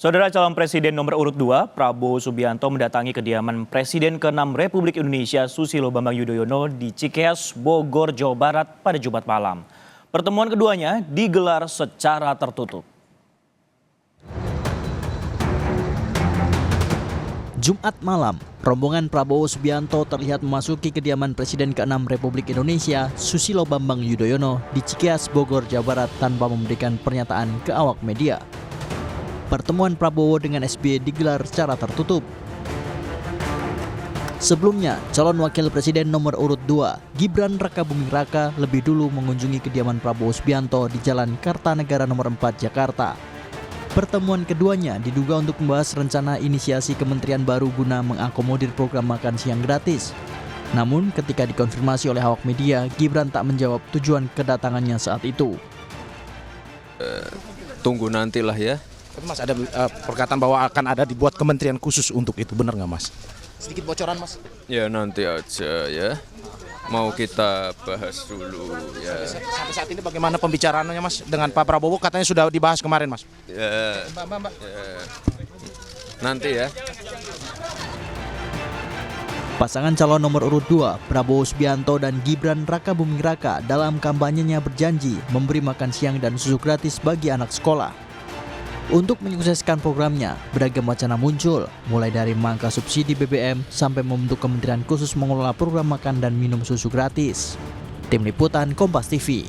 Saudara calon presiden nomor urut 2, Prabowo Subianto mendatangi kediaman Presiden ke-6 Republik Indonesia Susilo Bambang Yudhoyono di Cikeas, Bogor, Jawa Barat pada Jumat malam. Pertemuan keduanya digelar secara tertutup. Jumat malam, rombongan Prabowo Subianto terlihat memasuki kediaman Presiden ke-6 Republik Indonesia Susilo Bambang Yudhoyono di Cikeas, Bogor, Jawa Barat tanpa memberikan pernyataan ke awak media. Pertemuan Prabowo dengan SBY digelar secara tertutup. Sebelumnya, calon wakil presiden nomor urut 2, Gibran Rakabuming Raka lebih dulu mengunjungi kediaman Prabowo Subianto di Jalan Kartanegara nomor 4 Jakarta. Pertemuan keduanya diduga untuk membahas rencana inisiasi kementerian baru guna mengakomodir program makan siang gratis. Namun, ketika dikonfirmasi oleh awak media, Gibran tak menjawab tujuan kedatangannya saat itu. Tunggu nantilah ya. Mas, ada perkataan bahwa akan ada dibuat kementerian khusus untuk itu, benar nggak Mas? Sedikit bocoran Mas. Ya nanti aja ya. Mau kita bahas dulu ya. Sampai saat ini bagaimana pembicaraannya Mas dengan Pak Prabowo? Katanya sudah dibahas kemarin Mas. Ya. Mbak. Ya. Nanti ya. Pasangan calon nomor urut 2, Prabowo Subianto dan Gibran Rakabuming Raka dalam kampanyenya berjanji memberi makan siang dan susu gratis bagi anak sekolah. Untuk menyukseskan programnya, beragam wacana muncul, mulai dari memangkas subsidi BBM sampai membentuk kementerian khusus mengelola program makan dan minum susu gratis. Tim Liputan Kompas TV.